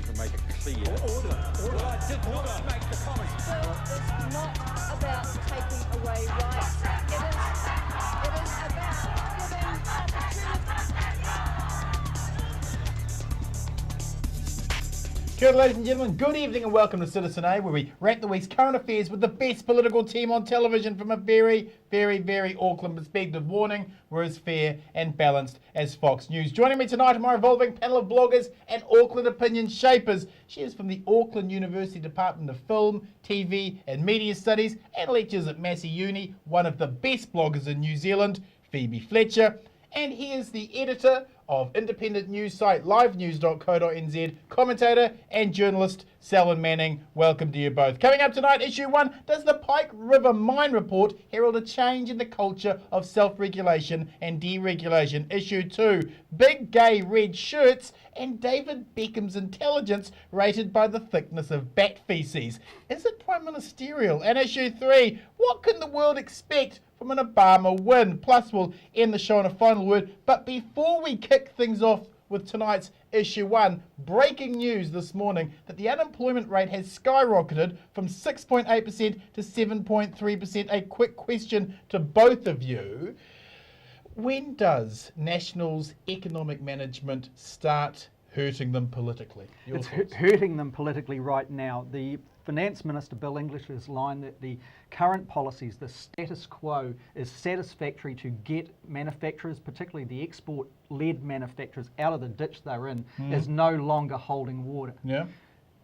to make it clear. Order. I did not make the comments. Well, it's not about taking away rights. It is about giving opportunity. Good ladies and gentlemen, good evening and welcome to Citizen A, where we rank the week's current affairs with the best political team on television from a very, very, very Auckland perspective. Warning, we're as fair and balanced as Fox News. Joining me tonight are my revolving panel of bloggers and Auckland opinion shapers. She is from the Auckland University Department of Film, TV and Media Studies and lectures at Massey Uni, one of the best bloggers in New Zealand, Phoebe Fletcher. And he is the editor of independent news site livenews.co.nz, commentator and journalist Selwyn Manning. Welcome to you both. Coming up tonight, issue 1, does the Pike River Mine Report herald a change in the culture of self-regulation and deregulation? Issue 2, big gay red shirts and David Beckham's intelligence rated by the thickness of bat feces. Is it prime ministerial? And issue 3, what can the world expect from an Obama win? Plus, we'll end the show on a final word. But before we kick things off with tonight's issue 1, breaking news this morning that the unemployment rate has skyrocketed from 6.8% to 7.3%. A quick question to both of you. When does National's economic management start hurting them politically? It's hurting them politically right now. The Finance Minister Bill English's line that the current policies, the status quo, is satisfactory to get manufacturers, particularly the export-led manufacturers, out of the ditch they're in, is no longer holding water. Yeah.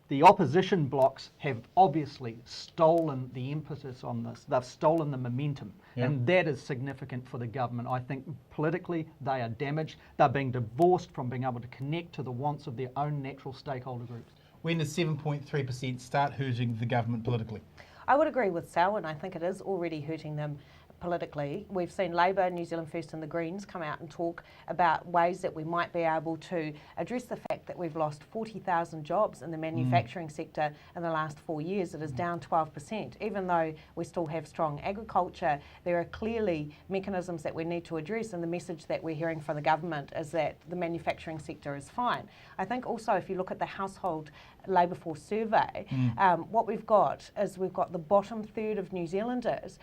The opposition blocs have obviously stolen the impetus on this. They've stolen the momentum, and that is significant for the government. I think politically they are damaged. They're being divorced from being able to connect to the wants of their own natural stakeholder groups. When does 7.3% start hurting the government politically? I would agree with Selwyn. I think it is already hurting them politically. We've seen Labour, New Zealand First and the Greens come out and talk about ways that we might be able to address the fact that we've lost 40,000 jobs in the manufacturing sector in the last 4 years. It is down 12%. Even though we still have strong agriculture, there are clearly mechanisms that we need to address, and the message that we're hearing from the government is that the manufacturing sector is fine. I think also if you look at the household labour force survey, what we've got is we've got the bottom third of New Zealanders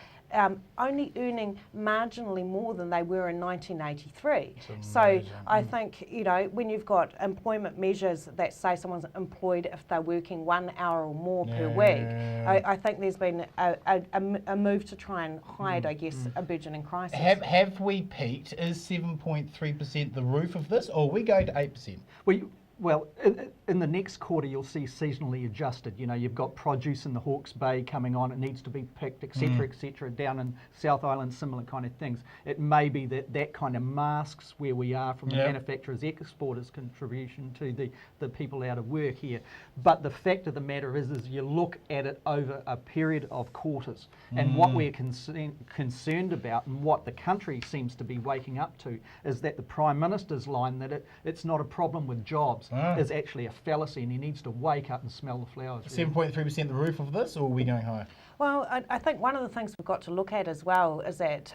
only earning marginally more than they were in 1983. So I think, you know, when you've got employment measures that say someone's employed if they're working 1 hour or more per week, I think there's been a move to try and hide, I guess, a burgeoning crisis. Have we peaked? Is 7.3% the roof of this, or are we going to 8%? Well, in the next quarter, you'll see seasonally adjusted. You know, you've got produce in the Hawke's Bay coming on. It needs to be picked, etc., etc. Down in South Island, similar kind of things. It may be that kind of masks where we are from the manufacturers, exporters' contribution to the people out of work here. But the fact of the matter is you look at it over a period of quarters. And what we're concerned about, and what the country seems to be waking up to, is that the Prime Minister's line that it's not a problem with jobs is actually a fallacy, and he needs to wake up and smell the flowers. 7.3% the roof of this, or are we going higher? Well, I think one of the things we've got to look at as well is that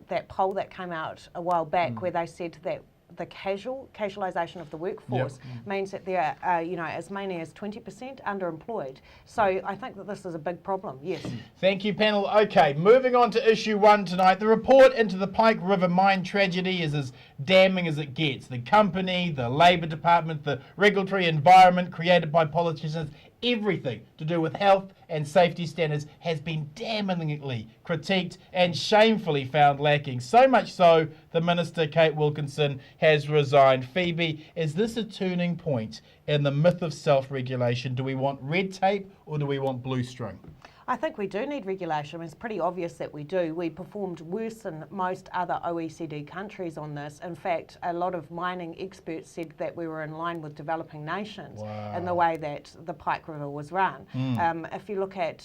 that poll that came out a while back where they said that the casualisation of the workforce means that there are, you know, as many as 20% underemployed. So I think that this is a big problem, yes. Thank you, panel. Okay, moving on to issue 1 tonight. The report into the Pike River mine tragedy is as damning as it gets. The company, the Labour Department, the regulatory environment created by politicians, everything to do with health and safety standards has been damningly critiqued and shamefully found lacking. So much so, the Minister, Kate Wilkinson, has resigned. Phoebe, is this a turning point in the myth of self-regulation? Do we want red tape or do we want blue string? I think we do need regulation. I mean, it's pretty obvious that we do. We performed worse than most other OECD countries on this. In fact, a lot of mining experts said that we were in line with developing nations in the way that the Pike River was run. If you look at,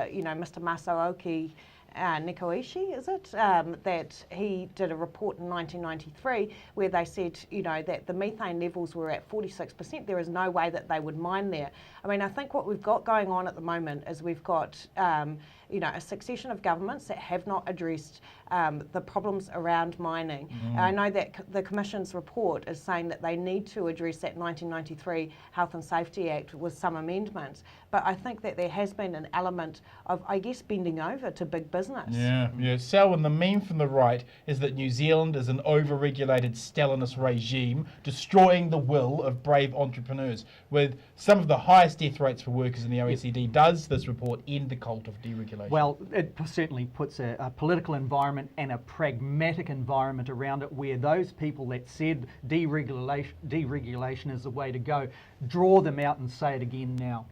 you know, Mr. Masaoki Nikoishi, is it, that he did a report in 1993 where they said, that the methane levels were at 46%. There is no way that they would mine there. I mean, I think what we've got going on at the moment is we've got, a succession of governments that have not addressed the problems around mining. I know that the Commission's report is saying that they need to address that 1993 Health and Safety Act with some amendments, but I think that there has been an element of, I guess, bending over to big business. Yeah. Selwyn, the meme from the right is that New Zealand is an over-regulated Stalinist regime destroying the will of brave entrepreneurs. With some of the highest death rates for workers in the OECD, does this report end the cult of deregulation? Well, it certainly puts a political environment and a pragmatic environment around it where those people that said deregulation is the way to go, draw them out and say it again now.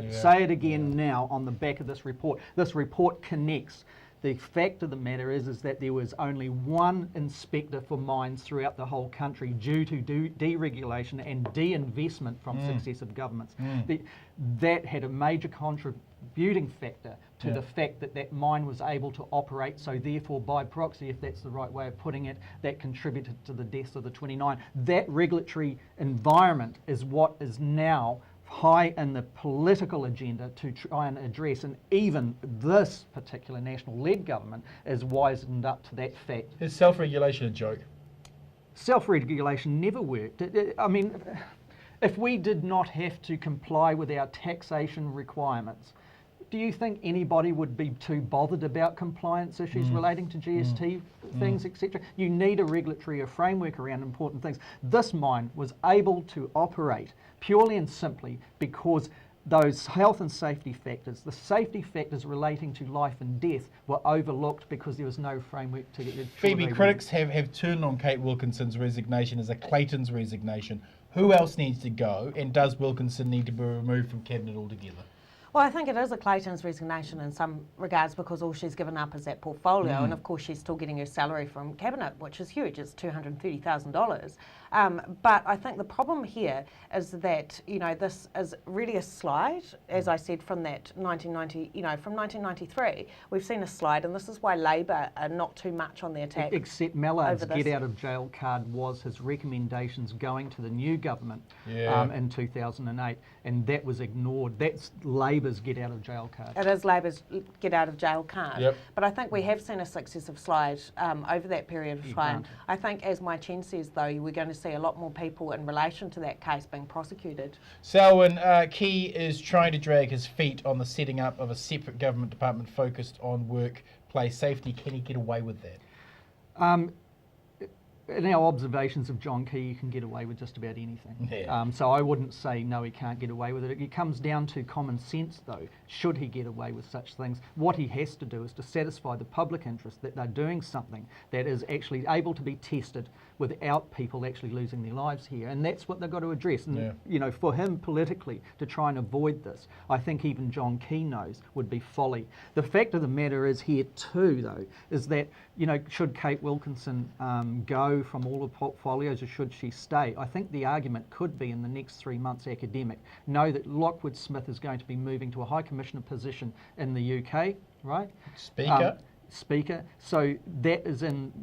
Say it again now on the back of this report. This report connects. The fact of the matter is that there was only one inspector for mines throughout the whole country due to deregulation and de-investment from successive governments. That had a major contributing factor to the fact that that mine was able to operate, so therefore by proxy, if that's the right way of putting it, that contributed to the deaths of the 29. That regulatory environment is what is now high in the political agenda to try and address, and even this particular national-led government is wisened up to that fact. Is self-regulation a joke? Self-regulation never worked. I mean, if we did not have to comply with our taxation requirements, do you think anybody would be too bothered about compliance issues relating to GST things, etc.? You need a regulatory framework around important things. This mine was able to operate purely and simply because those health and safety factors, the safety factors relating to life and death, were overlooked because there was no framework to get. Phoebe, critics have turned on Kate Wilkinson's resignation as a Clayton's resignation. Who else needs to go, and does Wilkinson need to be removed from cabinet altogether? Well, I think it is a Clayton's resignation in some regards because all she's given up is that portfolio, and of course she's still getting her salary from cabinet, which is huge. It's $230,000. But I think the problem here is that this is really a slide, as I said, from that 1990, from 1993. We've seen a slide, and this is why Labor are not too much on the attack. Except Mallard's get out of jail card was his recommendations going to the new government in 2008, and that was ignored. That's Labor's get out of jail card. It is Labor's get out of jail card. Yep. But I think we have seen a successive slide over that period of time. I think, as my Chen says, though, we're going to see a lot more people in relation to that case being prosecuted. Selwyn, Key is trying to drag his feet on the setting up of a separate government department focused on workplace safety. Can he get away with that? In our observations of John Key, you can get away with just about anything. So I wouldn't say, no, he can't get away with it. It comes down to common sense, though. Should he get away with such things? What he has to do is to satisfy the public interest that they're doing something that is actually able to be tested without people actually losing their lives here. And that's what they've got to address. And, for him politically to try and avoid this, I think even John Key knows would be folly. The fact of the matter is here too, though, is that, should Kate Wilkinson go from all the portfolios or should she stay? I think the argument could be in the next 3 months academic. Know that Lockwood Smith is going to be moving to a High Commissioner position in the UK, right? Speaker. So that is in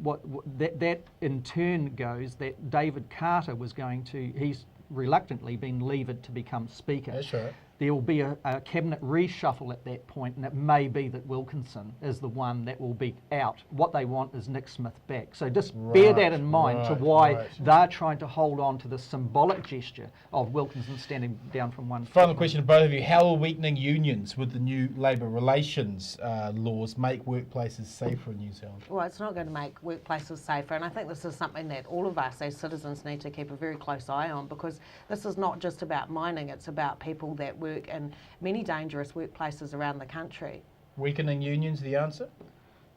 that in turn goes that David Carter was going to, he's reluctantly been levered to become Speaker. That's right. There will be a cabinet reshuffle at that point, and it may be that Wilkinson is the one that will be out. What they want is Nick Smith back. So just bear that in mind to why they're trying to hold on to the symbolic gesture of Wilkinson standing down from one. Final question to both of you. How will weakening unions with the new labour relations laws make workplaces safer in New Zealand? Well, it's not going to make workplaces safer, and I think this is something that all of us as citizens need to keep a very close eye on, because this is not just about mining, it's about people that work in many dangerous workplaces around the country. Weakening unions the answer?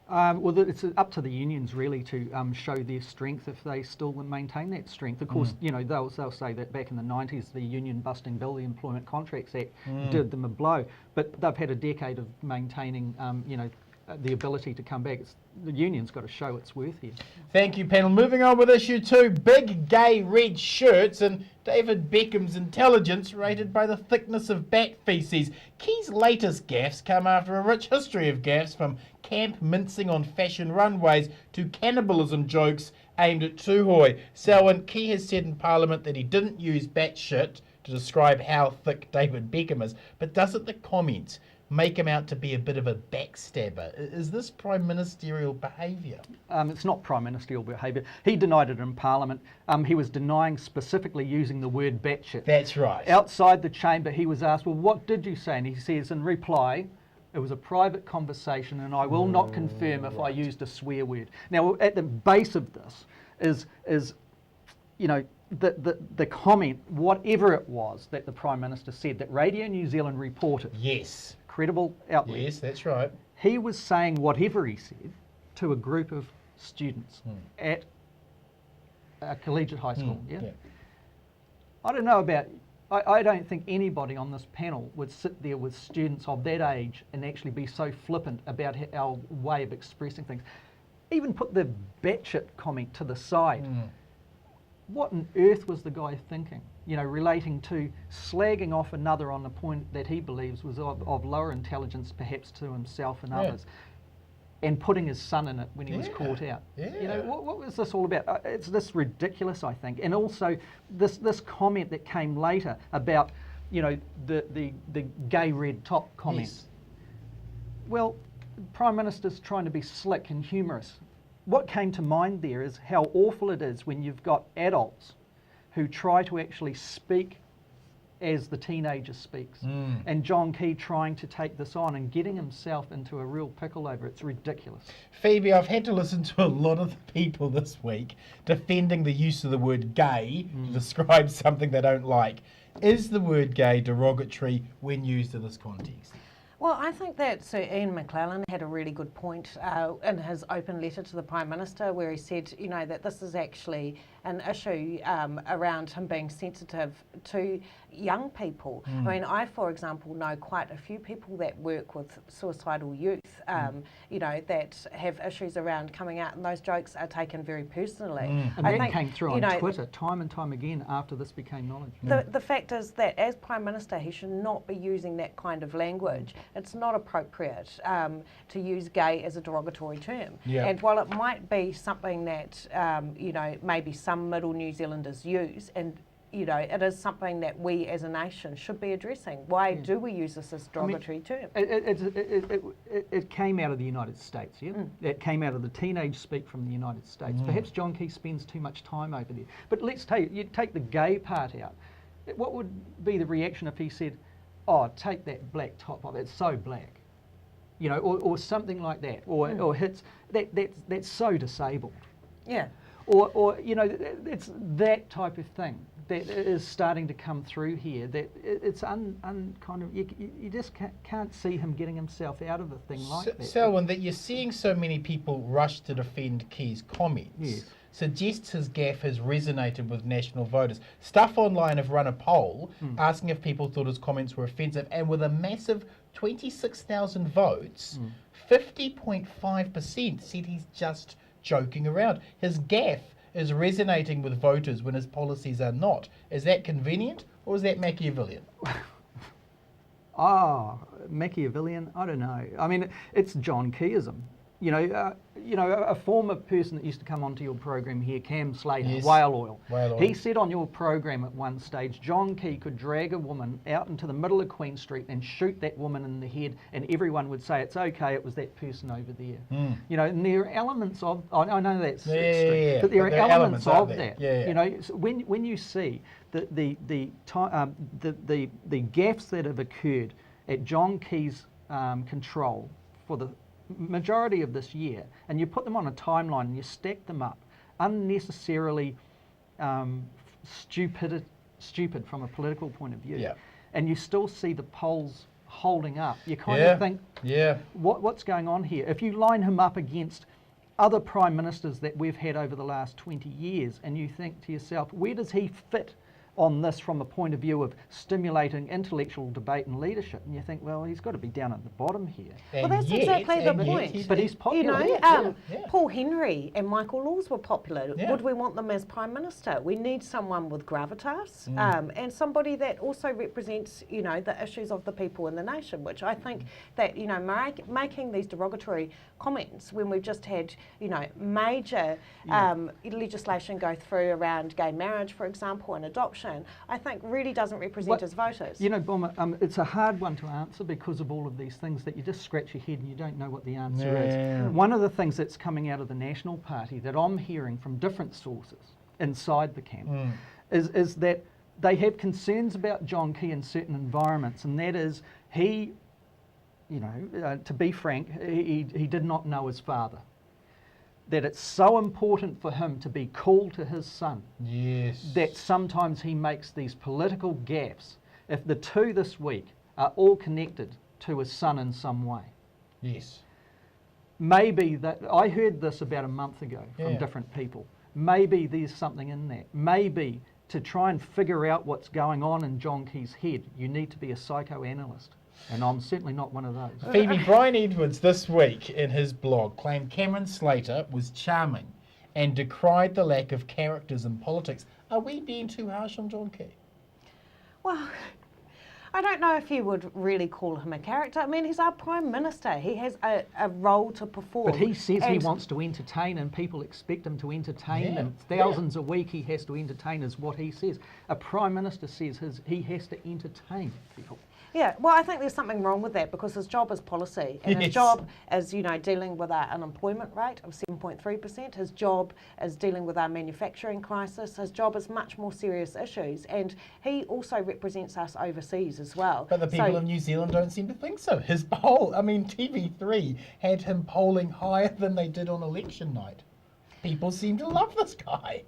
Well, it's up to the unions really to show their strength if they still maintain that strength. Of course, they'll say that back in the 90s, the union busting bill, the Employment Contracts Act, did them a blow. But they've had a decade of maintaining, the ability to come back. The union's got to show its worth here. Thank you, panel. Moving on with issue 2, big gay red shirts and David Beckham's intelligence rated by the thickness of bat feces. Key's latest gaffes come after a rich history of gaffes, from camp mincing on fashion runways to cannibalism jokes aimed at Tuhoi. Selwyn, Key has said in Parliament that he didn't use batshit to describe how thick David Beckham is, but doesn't the comment make him out to be a bit of a backstabber? Is this prime ministerial behaviour? It's not prime ministerial behaviour. He denied it in Parliament. He was denying specifically using the word batshit. That's right. Outside the chamber, he was asked, well, what did you say? And he says in reply, it was a private conversation and I will not confirm if I used a swear word. Now, at the base of this is you know, the comment, whatever it was that the Prime Minister said, that Radio New Zealand reported. Yes. Credible outlet. Yes, that's right. He was saying whatever he said to a group of students at a collegiate high school. Yeah? I don't know about, I don't think anybody on this panel would sit there with students of that age and actually be so flippant about our way of expressing things. Even put the batshit comment to the side. What on earth was the guy thinking? You know, relating to slagging off another on the point that he believes was of lower intelligence, perhaps to himself and others, and putting his son in it when he was caught out. You know, what was this all about? It's this ridiculous, I think, and also this comment that came later about, you know, the gay red top comment. Yes. Well, the Prime Minister's trying to be slick and humorous. What came to mind there is how awful it is when you've got adults who try to actually speak as the teenager speaks. And John Key trying to take this on and getting himself into a real pickle over it. It's ridiculous. Phoebe, I've had to listen to a lot of the people this week defending the use of the word gay to describe something they don't like. Is the word gay derogatory when used in this context? Well, I think that Sir Ian McClellan had a really good point in his open letter to the Prime Minister, where he said, you know, that this is actually an issue around him being sensitive to young people. I mean, I, for example, know quite a few people that work with suicidal youth, you know, that have issues around coming out, and those jokes are taken very personally. And that came through on Twitter time and time again after this became knowledge. The fact is that as Prime Minister, he should not be using that kind of language. It's not appropriate to use gay as a derogatory term. And while it might be something that, you know, maybe some middle New Zealanders use, and you know, it is something that we as a nation should be addressing. Why do we use this as a derogatory term? It came out of the United States, It came out of the teenage speak from the United States. Perhaps John Key spends too much time over there. But let's you take the gay part out. What would be the reaction if he said, oh, take that black top off, it's so black? You know, or something like that, or hits, that's so disabled. Or you know, it's that type of thing that is starting to come through here. That it's kind of you just can't see him getting himself out of a thing like that. Selwyn, that you're seeing so many people rush to defend Key's comments suggests his gaffe has resonated with national voters. Stuff Online have run a poll asking if people thought his comments were offensive, and with a massive 26,000 votes, 50.5% said he's just joking around. His gaffe is resonating with voters when his policies are not. Is that convenient or is that Machiavellian? Machiavellian, I don't know. I mean, it's John Keyism. You know, a former person that used to come onto your program here, Cam Slater, Whale Oil. He said on your program at one stage, John Key could drag a woman out into the middle of Queen Street and shoot that woman in the head, and everyone would say it's okay, it was that person over there. You know, and there are elements of, I know that's extreme, but there are elements of that. You know, so when you see the gaffes that have occurred at John Key's control for the majority of this year, and you put them on a timeline and you stack them up, unnecessarily stupid from a political point of view, and you still see the polls holding up, you kind of think, what's going on here? If you line him up against other prime ministers that we've had over the last 20 years, and you think to yourself, where does he fit on this from a point of view of stimulating intellectual debate and leadership. And you think, well, he's got to be down at the bottom here. Well, that's exactly the point. But he's popular. You know, Paul Henry and Michael Laws were popular. Yeah. Would we want them as Prime Minister? We need someone with gravitas and somebody that also represents, you know, the issues of the people in the nation, which I think that, you know, making these derogatory comments when we've just had, you know, major legislation go through around gay marriage, for example, and adoption, I think really doesn't represent his voters. You know, Bomber, it's a hard one to answer because of all of these things that you just scratch your head and you don't know what the answer is. One of the things that's coming out of the National Party that I'm hearing from different sources inside the camp is that they have concerns about John Key in certain environments, and that is he, you know, to be frank, he did not know his father. That it's so important for him to be cool to his son. Yes. That sometimes he makes these political gaffes. If the two this week are all connected to his son in some way. Yes. Maybe that, I heard this about a month ago from different people. Maybe there's something in that. Maybe to try and figure out what's going on in John Key's head, you need to be a psychoanalyst. And I'm certainly not one of those. Phoebe, Brian Edwards this week in his blog claimed Cameron Slater was charming and decried the lack of characters in politics. Are we being too harsh on John Key? Well, I don't know if you would really call him a character. I mean, he's our Prime Minister. He has a role to perform. But he says he wants to entertain, and people expect him to entertain, and thousands a week he has to entertain is what he says. A Prime Minister says he has to entertain people. Yeah, well, I think there's something wrong with that because his job is policy and his job is, you know, dealing with our unemployment rate of 7.3%. His job is dealing with our manufacturing crisis. His job is much more serious issues, and he also represents us overseas as well. But the people of New Zealand don't seem to think so. His poll, I mean, TV3 had him polling higher than they did on election night. People seem to love this guy.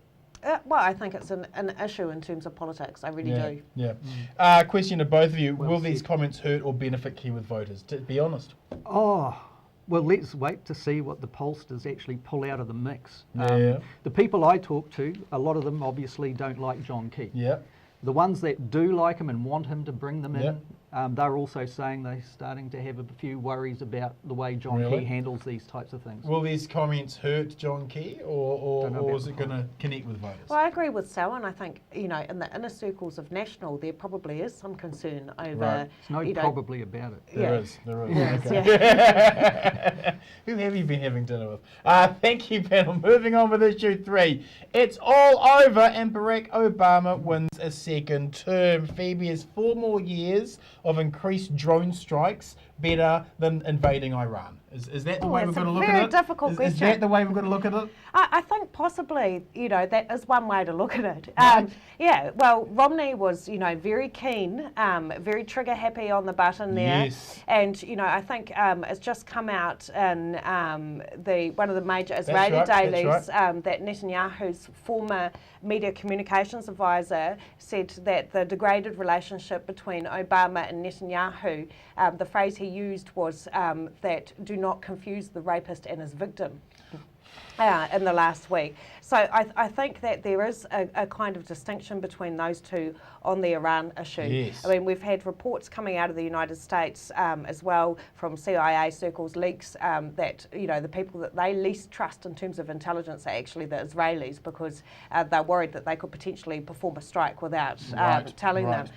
Well, I think it's an issue in terms of politics. I really do. Yeah. Question to both of you. Will these comments hurt or benefit Kiwi voters? To be honest. Oh, well, let's wait to see what the pollsters actually pull out of the mix. The people I talk to, a lot of them obviously don't like John Key. Yeah. The ones that do like him and want him to bring them in, they're also saying they're starting to have a few worries about the way John Key handles these types of things. Will these comments hurt John Key or is it going to connect with voters? Well, I agree with Selwyn. I think, you know, in the inner circles of National, there probably is some concern over... There's no probably about it. There is. Yes, okay. Who have you been having dinner with? Thank you, panel. Moving on with issue 3. It's all over and Barack Obama wins a second term. Phoebe has 4 more years of increased drone strikes, better than invading Iran. Is that the way we're going to look at it? Very difficult question. Is that the way we're going to look at it? I think possibly, you know, that is one way to look at it. Yeah, well, Romney was, you know, very keen, very trigger happy on the button there. Yes. And, you know, I think it's just come out in one of the major Israeli dailies that Netanyahu's former media communications advisor said that the degraded relationship between Obama and Netanyahu, the phrase he used was that do not confuse the rapist and his victim. In the last week. So I think that there is a kind of distinction between those two on the Iran issue. Yes. I mean, we've had reports coming out of the United States as well from CIA circles, leaks, that, you know, the people that they least trust in terms of intelligence are actually the Israelis because they're worried that they could potentially perform a strike without telling them.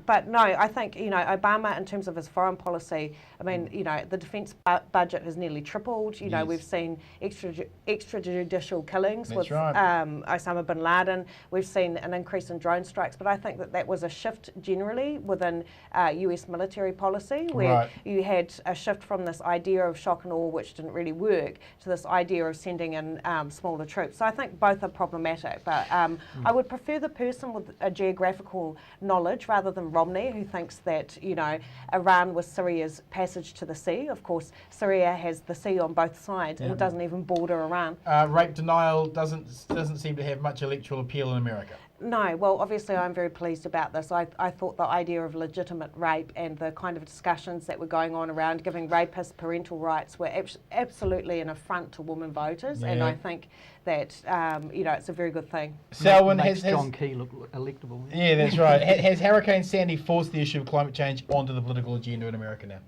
But no, I think, you know, Obama, in terms of his foreign policy, I mean, you know, the defence budget has nearly tripled. You know, we've seen extrajudicial killings with Osama bin Laden. We've seen an increase in drone strikes, but I think that was a shift generally within US military policy, where you had a shift from this idea of shock and awe, which didn't really work, to this idea of sending in smaller troops. So I think both are problematic, but I would prefer the person with a geographical knowledge rather than Romney, who thinks that, you know, Iran was Syria's passage to the sea. Of course, Syria has the sea on both sides and it doesn't even border Iran. Rape denial doesn't seem to have much electoral appeal in America. No, well, obviously I'm very pleased about this. I thought the idea of legitimate rape and the kind of discussions that were going on around giving rapists parental rights were absolutely an affront to women voters, and I think that, it's a very good thing. Selwyn Makes has John Key look electable. Yeah, that's right. Has Hurricane Sandy forced the issue of climate change onto the political agenda in America now?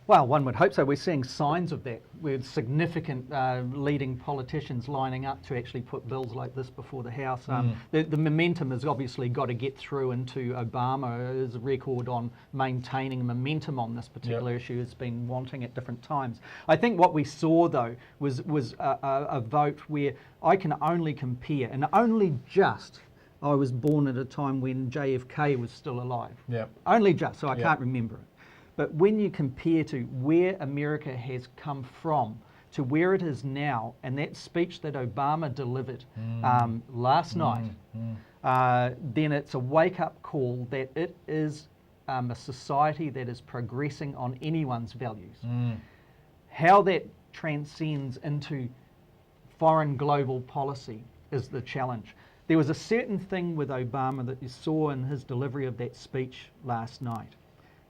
Well, one would hope so. We're seeing signs of that with significant leading politicians lining up to actually put bills like this before the House. The momentum has obviously got to get through into Obama. His record on maintaining momentum on this particular issue has been wanting at different times. I think what we saw, though, was a vote where I can only compare, and only just, I was born at a time when JFK was still alive. Only just, so I can't remember it. But when you compare to where America has come from to where it is now, and that speech that Obama delivered last night, then it's a wake-up call that it is a society that is progressing on anyone's values. How that transcends into foreign global policy is the challenge. There was a certain thing with Obama that you saw in his delivery of that speech last night.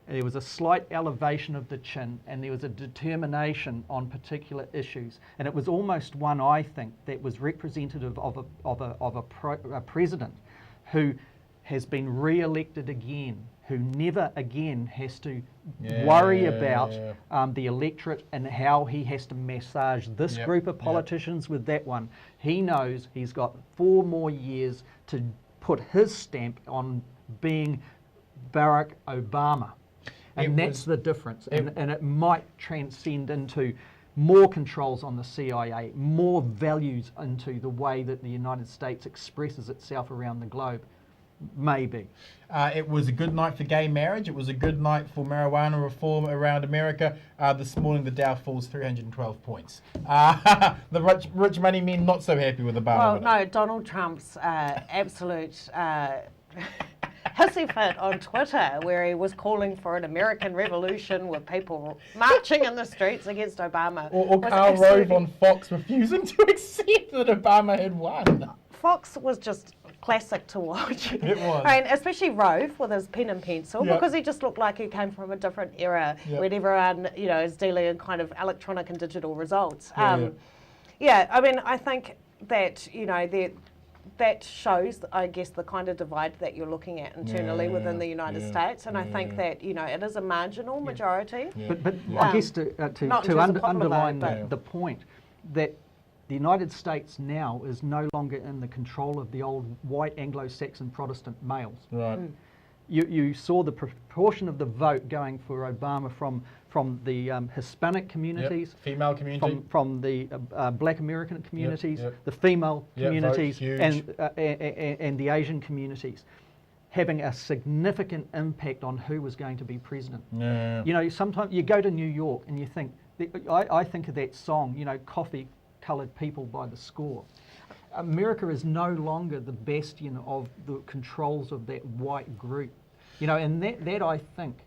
There was a slight elevation of the chin, and there was a determination on particular issues, and it was almost one, I think, that was representative of a president who has been re-elected again, who never again has to worry about the electorate and how he has to massage this group of politicians with that one. He knows he's got 4 more years to put his stamp on being Barack Obama. And that's the difference. And it might transcend into more controls on the CIA, more values into the way that the United States expresses itself around the globe. Maybe. It was a good night for gay marriage. It was a good night for marijuana reform around America. This morning, the Dow falls 312 points. The rich money men not so happy with Obama. Well, no, Donald Trump's absolute hissy fit on Twitter, where he was calling for an American revolution with people marching in the streets against Obama. Or Karl Rove on Fox refusing to accept that Obama had won. Fox was just classic to watch. It was. I mean, especially Rove with his pen and pencil, because he just looked like he came from a different era when everyone, is dealing in kind of electronic and digital results. I mean, I think that, that shows, I guess, the kind of divide that you're looking at internally within the United States, and I think that it is a marginal majority. But I guess to underline the point that the United States now is no longer in the control of the old white Anglo-Saxon Protestant males. Right. You saw the proportion of the vote going for Obama from the Hispanic communities, female community, from the Black American communities, the female communities, and the Asian communities, having a significant impact on who was going to be president. Sometimes you go to New York and you think, I think of that song, coffee-coloured people by the score. America is no longer the bastion of the controls of that white group. And that I think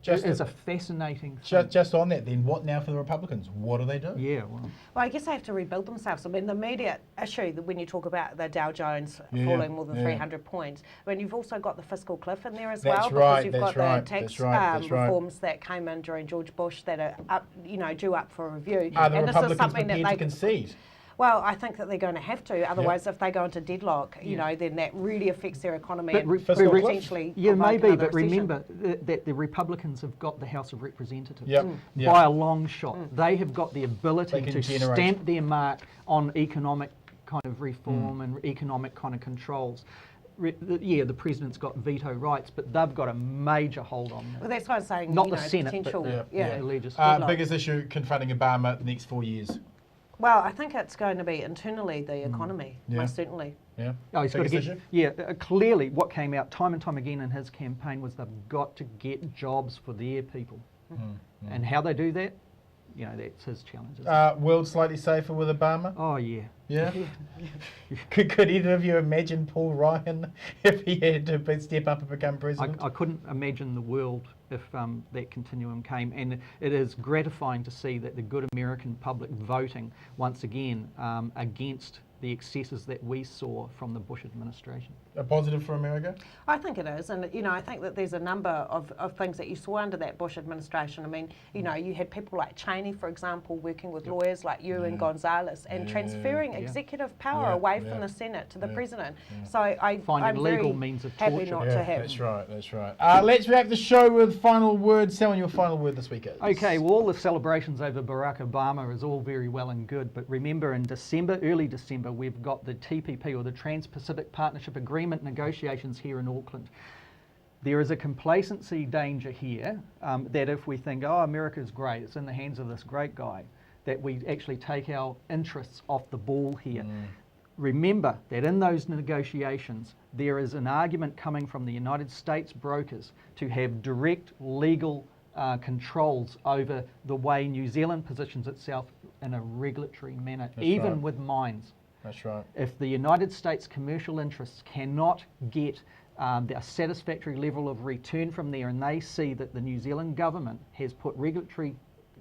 is a fascinating thing. Just on that then, what now for the Republicans? What do they do? Well, I guess they have to rebuild themselves. I mean, the immediate issue that when you talk about the Dow Jones falling more than 300 points, I mean, you've also got the fiscal cliff in there as well, because you've got the tax reforms that came in during George Bush that are up, due up for review. Are the and Republicans this is something prepared that to concede? Well, I think that they're going to have to. Otherwise, if they go into deadlock, then that really affects their economy and potentially. Maybe, but remember that the Republicans have got the House of Representatives by a long shot. They have got the ability to stamp their mark on economic kind of reform and economic kind of controls. The president's got veto rights, but they've got a major hold on that. Well, that's why I'm saying, not the Senate, potential, but the legislature. Biggest issue confronting Obama the next 4 years? Well, I think it's going to be internally the economy, most certainly. He's got to get. Clearly, what came out time and time again in his campaign was they've got to get jobs for their people, and how they do that, that's his challenge. World slightly safer with Obama? Oh yeah. Could either of you imagine Paul Ryan if he had to step up and become president? I couldn't imagine the world if that continuum came, and it is gratifying to see that the good American public voting once again against the excesses that we saw from the Bush administration. A positive for America? I think it is, and I think that there's a number of things that you saw under that Bush administration. I mean, you had people like Cheney, for example, working with lawyers like you and Gonzalez, and transferring executive power away from the Senate to the president. So I'm legal very means of happy torture. not to have. That's right, that's right. Let's wrap the show with final word. Selwyn, your final word this week is? Okay, well, all the celebrations over Barack Obama is all very well and good, but remember in December, early December, we've got the TPP, or the Trans-Pacific Partnership Agreement negotiations here in Auckland. There is a complacency danger here that if we think, oh, America's great, it's in the hands of this great guy, that we actually take our interests off the ball here. Remember that in those negotiations, there is an argument coming from the United States brokers to have direct legal controls over the way New Zealand positions itself in a regulatory manner, even with mines. That's right. If the United States commercial interests cannot get a satisfactory level of return from there, and they see that the New Zealand government has put regulatory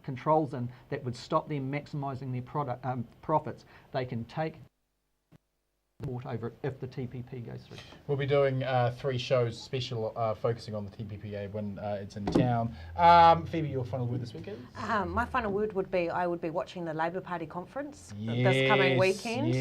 controls in that would stop them maximising their profits, they can take over it if the TPP goes through. We'll be doing 3 shows special focusing on the TPPA when it's in town. Phoebe, your final word this weekend? My final word would be I would be watching the Labour Party conference this coming weekend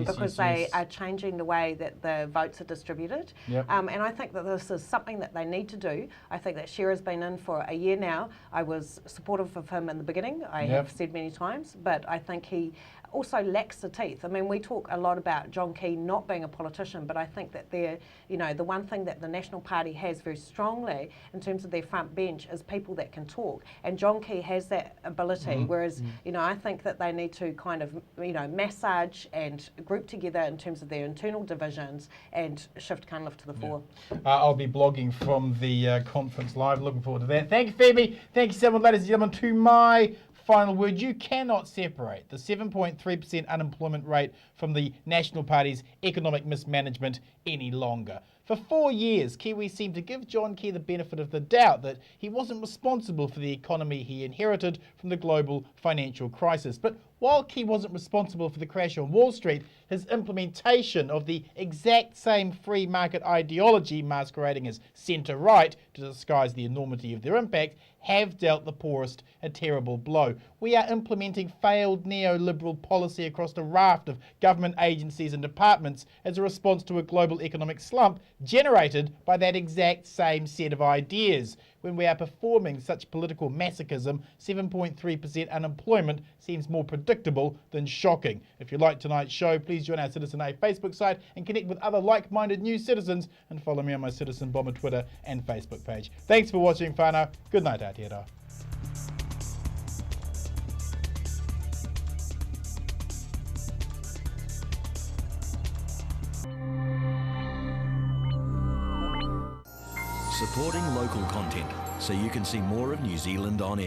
because they are changing the way that the votes are distributed. And I think that this is something that they need to do. I think that Shearer's been in for a year now. I was supportive of him in the beginning, I have said many times, but I think he also lacks the teeth. I mean, we talk a lot about John Key not being a politician, but I think that they're, the one thing that the National Party has very strongly in terms of their front bench is people that can talk. And John Key has that ability, whereas, I think that they need to kind of, massage and group together in terms of their internal divisions and shift Cunliffe to the fore. I'll be blogging from the conference live. Looking forward to that. Thank you, Phoebe. Thank you, Selwyn. Ladies and gentlemen, to my final word, you cannot separate the 7.3% unemployment rate from the National Party's economic mismanagement any longer. For 4 years, Kiwis seemed to give John Key the benefit of the doubt that he wasn't responsible for the economy he inherited from the global financial crisis. But while Key wasn't responsible for the crash on Wall Street, his implementation of the exact same free market ideology masquerading as centre-right to disguise the enormity of their impact have dealt the poorest a terrible blow. We are implementing failed neoliberal policy across a raft of government agencies and departments as a response to a global economic slump generated by that exact same set of ideas. When we are performing such political masochism, 7.3% unemployment seems more predictable than shocking. If you like tonight's show, please join our Citizen A Facebook site and connect with other like-minded new citizens, and follow me on my Citizen Bomber Twitter and Facebook page. Thanks for watching, whānau. Good night, Aotearoa. Supporting local content so you can see more of New Zealand on air.